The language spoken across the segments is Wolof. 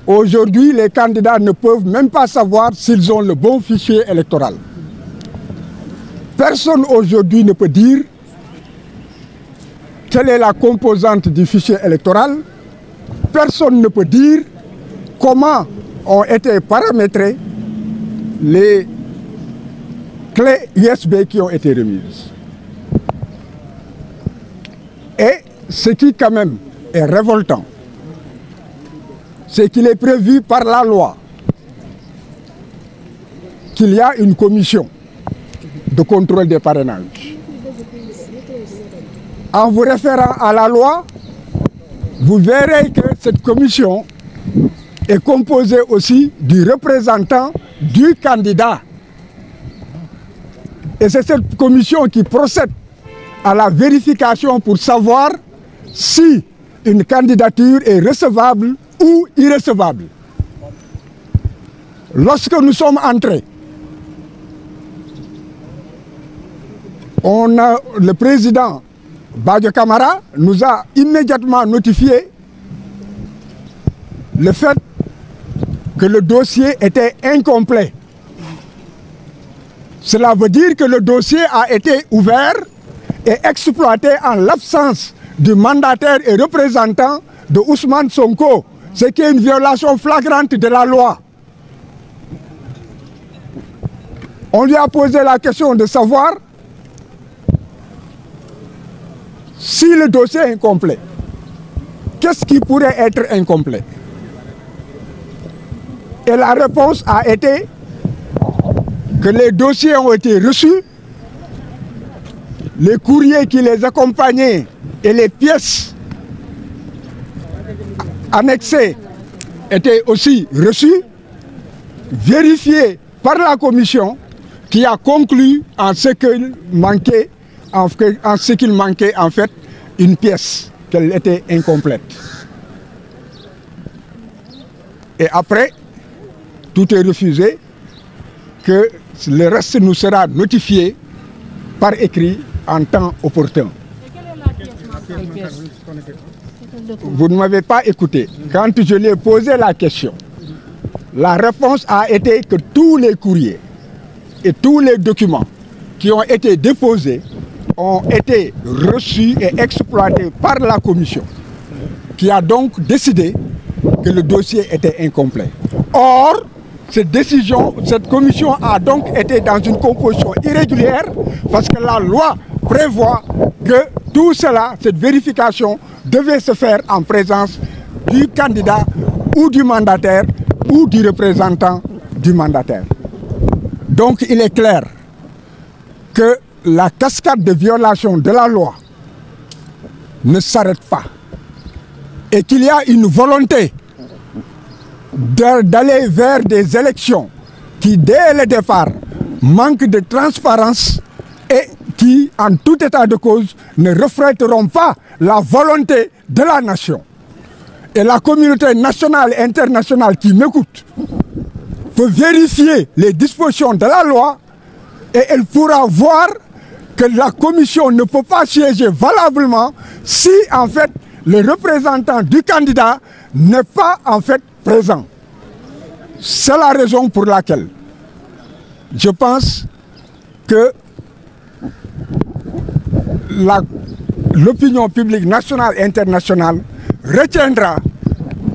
Aujourd'hui, les candidats ne peuvent même pas savoir s'ils ont le bon fichier électoral. Personne aujourd'hui ne peut dire quelle est la composante du fichier électoral. Personne ne peut dire comment ont été paramétrées les clés USB qui ont été remises. Et ce qui quand même est révoltant, c'est qu'il est prévu par la loi qu'il y a une commission de contrôle des parrainages. En vous référant à la loi, vous verrez que cette commission est composée aussi du représentant du candidat. Et c'est cette commission qui procède à la vérification pour savoir si une candidature est recevable ou irrecevable. Lorsque nous sommes entrés, le président Badio Camara nous a immédiatement notifié le fait que le dossier était incomplet. Cela veut dire que le dossier a été ouvert et exploité en l'absence du mandataire et représentant de Ousmane Sonko, ce qui est une violation flagrante de la loi. On lui a posé la question de savoir si le dossier est incomplet. Qu'est-ce qui pourrait être incomplet? Et la réponse a été que les dossiers ont été reçus, les courriers qui les accompagnaient et les pièces annexées étaient aussi reçues, vérifiées par la commission qui a conclu en ce qu'il manquait en fait une pièce, qu'elle était incomplète. Et après, tout est refusé, que le reste nous sera notifié par écrit en temps opportun. Vous ne m'avez pas écouté. Quand je lui ai posé la question, la réponse a été que tous les courriers et tous les documents qui ont été déposés ont été reçus et exploités par la commission, qui a donc décidé que le dossier était incomplet. Or, cette commission a donc été dans une composition irrégulière parce que la loi prévoit que tout cela, cette vérification, devait se faire en présence du candidat ou du mandataire ou du représentant du mandataire. Donc il est clair que la cascade de violation de la loi ne s'arrête pas et qu'il y a une volonté d'aller vers des élections qui, dès le départ, manquent de transparence et qui, en tout état de cause, ne reflèteront pas la volonté de la nation. Et la communauté nationale et internationale qui m'écoute peut vérifier les dispositions de la loi et elle pourra voir que la commission ne peut pas siéger valablement si, en fait, le représentant du candidat n'est pas, en fait, présent. C'est la raison pour laquelle je pense que l'opinion publique nationale et internationale retiendra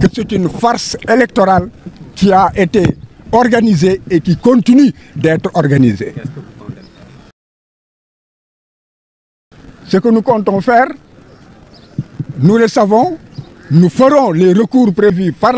que c'est une farce électorale qui a été organisée et qui continue d'être organisée. Ce que nous comptons faire, nous le savons, nous ferons les recours prévus par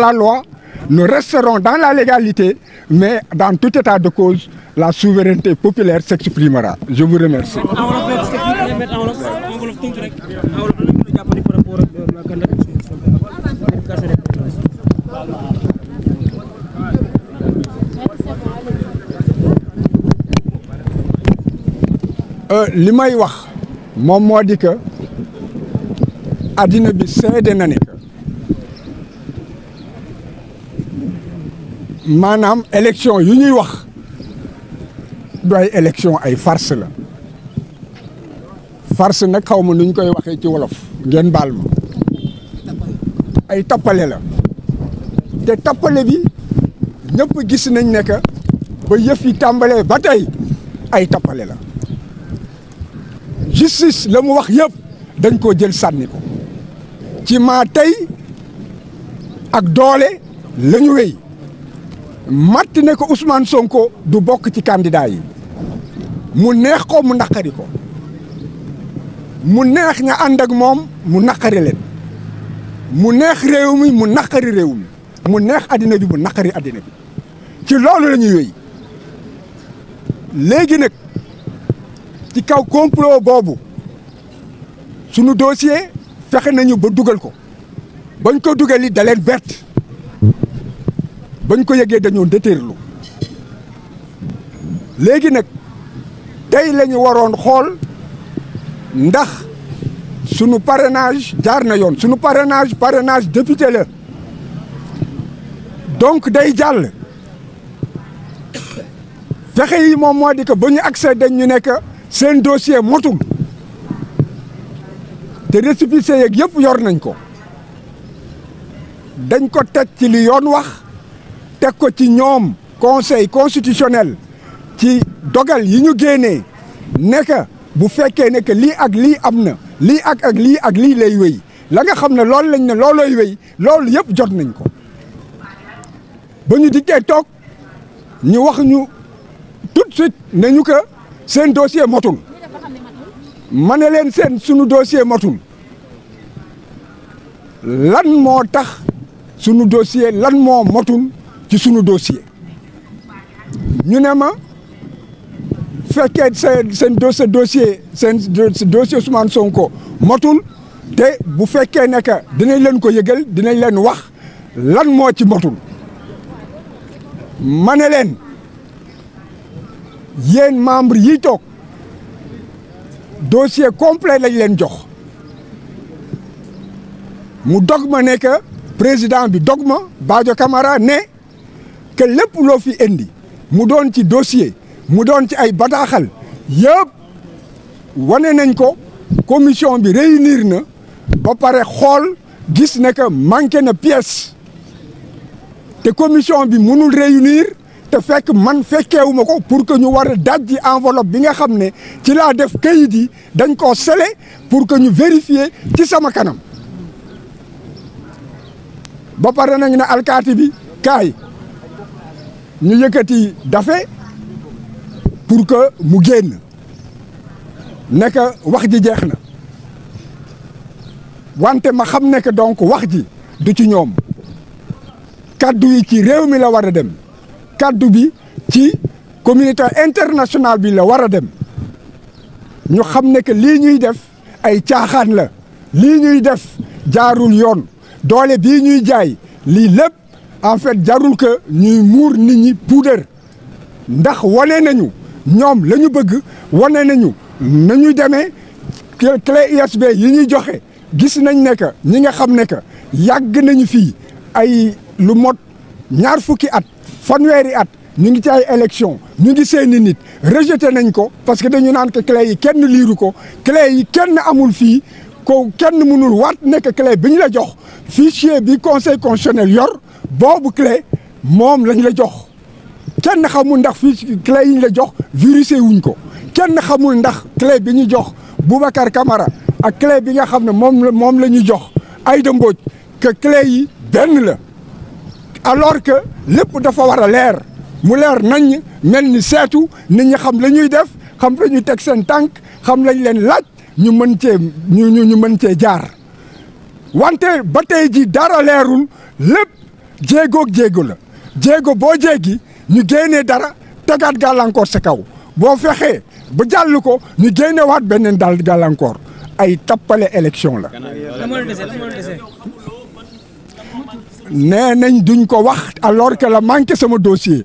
la loi, nous resterons dans la légalité, mais dans tout état de cause, la souveraineté populaire s'exprimera. Je vous remercie. li may wax moom moo di que addina bi seede na ne maanaam élection yu ñuy wax du ay élection ay farce la farce nag xaw ma nu ñu koy waxee ci wolof ngeen baal ma ay tappale la te tappale bi ñëpp gis nañ ne que ba yëf yi tàmbalee ba tey ay tappale la justice la mu wax yëpp dañ koo jël sànni ko ci maa tey ak doole la ñu wéy matt ne ko Ousmane Sonko du bokk ci candidat yi mu neex ko mu naqari ko mu neex ña ànd ak moom mu naqari leen mu neex réew mi mu naqari réew mi mu neex addina bi mu naqari addina bi ci loolu la ñuy wéy léegi nag ci kaw complot boobu sunu dossier fexe nañu ba dugal ko bañ ko dugal it da leen bett bañ ko yëgee dañoo déterlu léegi nag tey la ñu waroon xool ndax sunu parrainage jaar na yoon sunu parrainage député la donc day jàll fexe yi moom moo di que ba ñu accédé ñu nekk seen dossier motul te récépissé yeeg yëpp yor nañ ko dañ ko teg ci li yoon wax teg ko ci ñoom conseil constitutionnel ci dogal yi ñu génnee nekk bu fekkee ne que lii ak lii am na lii ak lii ak lii lay wéy la nga xam ne loolu lañ ne loolooy wéy loolu yëpp jot nañ ko ba ñu dikkee toog ñu wax ñu tout de suite ne ñu que seen dossier motul ma ne leen sunu dossier motul lan moo tax sunu dossier lan moo motul ci sunu dossier ñu ne ma fekkee seen dossier Ousmane Sonko motul te bu fekkee ne que dinañ leen ko yëgal dinañ leen wax lan moo ci motul ma ne leen yéen membre yi toog dossier complet lañ leen jox mu dog ma ne que président bi dog ma Badio Camara ne que lépp loo fi indi mu doon ci dossier mu doon ci ay bataaxal yëpp wane nañ ko commission bi réunir na ba pare xool gis ne que manqué na pièce te commission bi mënul réunir te fekk man fekkeewuma ko pour que ñu war a dajji enveloppe bi nga xam ne ci laa def kayit yi dañ koo scellé pour que ñu vérifier ci sama kanam ba pare nañ ne alkaati bi kaay ñu yëkkati dafe pour que mu génn nekk wax ji jeex na wante ma xam ne que donc wax ji du ci ñoom kaddu yi ci réew mi la war a dem kaddu bi ci communauté internationale bi la war a dem ñu xam ne que lii ñuy def ay caaxaan la lii ñuy def jaarul yoon doole bii ñuy jaay lii lépp en fait jarul que ñuy muur nit ñi puudar ndax wane nañu ñoom la ñu bëgg wane nañu nañuy demee clé USB yi ñuy joxe gis nañ ne que ñi nga xam ne que yàgg nañu fii ay lu mot ñaar fukki at fanweeri at ñu ngi ci ay élection ñu ngi seeni nit rejeté nañ ko parce que dañu naan que clé yi kenn liiru ko clé yi kenn amul fii ko kenn mënul waat nekk clé bi ñu la jox fichier bi conseil constitutionnel yor boobu clé moom lañ la jox kenn xamul ndax fii clé yi ñu la jox virusé wuñ ko kenn xamul ndax clé bi ñu jox Boubacar Camara ak clé bi nga xam ne moom la ñu jox Aïda Mbodj que clé yi benn la alors que lépp dafa war a leer mu leer nañ mel ni seetu nit ñi xam la ñuy def xam la ñuy teg seen tànk xam lañ leen laaj ñu mën cee ñu mën cee jaar wante ba tey ji dara leerul lépp jéegoog jéego la jéego boo jéegi ñu génnee dara tegaat gàllankoor sa kaw boo fexee ba jàll ko ñu génnewaat beneen daal gàllankoor ay tappale élection la. nee nañ duñ ko wax alors que la manqué sama dossier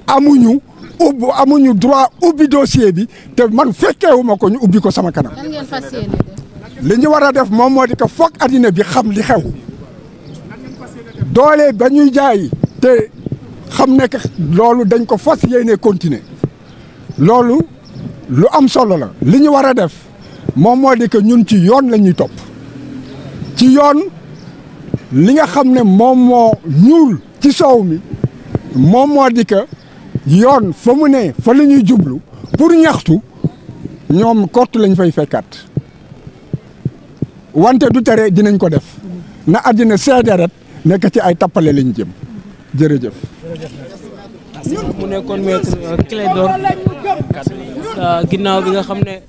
amuñu droit ubbi dossier bi te man fekkeewuma ko ñu ubbi ko sama kanam. li ñu war a def moom moo di ko foog addina bi xam li xew doole ba ñuy jaay te xam ne que loolu dañ ko fas yéene continuer loolu lu am solo la li ñu war a def moom moo di que ñun ci yoon la ñuy topp ci yoon li nga xam ne moom moo ñuul ci soow mi moom moo di que yoon fa mu ne fa la ñuy jublu pour ñaxtu ñoom kott lañ fay fekkaat wante du tere dinañ ko def na àddina seede rek nekk ci ay tappale lañ jëm jërëjëf. mu nekkoon maître Clédor ginnaaw bi nga xam ne.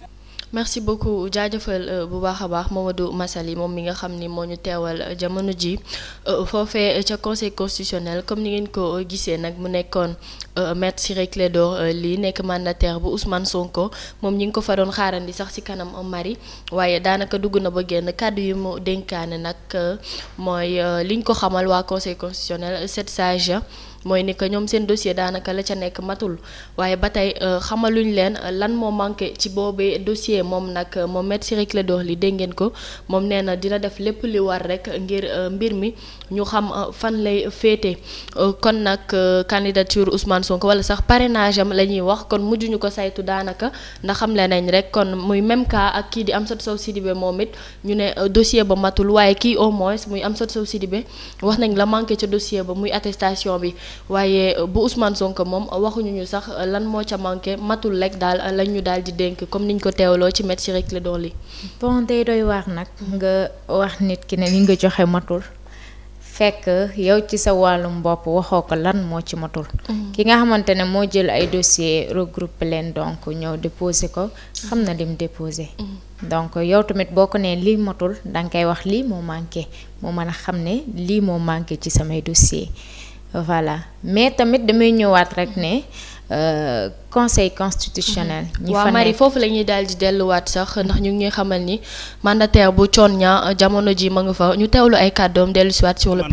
merci beaucoup jaajëfal bu baax a baax Mamadou Massaly moom mi nga xam ni moo ñu teewal jamono ji foofee ca conseil constitutionnel comme ni ngeen ko gisee nag mu nekkoon maître Ciré Clédor Ly nekk mandataire bu Ousmane Sonko moom ñi ngi ko fa doon xaarandi sax ci kanam Marie waaye daanaka dugg na ba génn kàddu yu mu dénkaane nag mooy liñ ko xamal waa conseil constitutionnel 7 sages mooy ni que ñoom seen dossier daanaka la ca nekk matul waaye ba tey xamaluñ leen lan moo manqué ci boobee dossier moom nag moom maître Ciré Clédor Ly dégg ngeen ko moom nee na dina def lépp li war rek ngir mbir mi ñu xam fan lay féete kon nag candidature Ousmane Sonko wala sax parrainage am la ñuy wax kon mujjuñu ko saytu daanaka ndax xam le nañ rek kon muy même cas ak kii di Amsatou Sow Sidibé moom it ñu ne dossier ba matul waaye kii au moins muy Amsatou Sow Sidibé wax nañ la manqué ca dossier ba muy attestation bi. waaye bu Ousmane Sonko moom waxuñu ñu sax lan moo ca manqué matul rek daal lañ ñu daal di dénk comme niñ ko teewloo ci maître Ciré Clédor Ly. bon day doy waar nag nga wax nit ki ne li nga joxe matul fekk yow ci sa wàllum bopp waxoo ko lan moo ci matul. ki nga xamante ne moo jël ay dossiers regroupé leen donc ñëw déposé ko xam na lim déposé. donc yow tamit boo ko nee lii matul danga koy wax lii moo manqué moo mën a xam ne lii moo manqué ci samay dossiers. voilà mais tamit damay ñëwaat rek ne conseil constitutionnel. ñi fa waaw Marie foofu la ñuy daal di delluwaat sax ndax ñu ngi xamal ni mandataire bu Thione Niang jamono ji ma nga fa ñu teewlu ay kàddoom dellusiwaat sur le plan.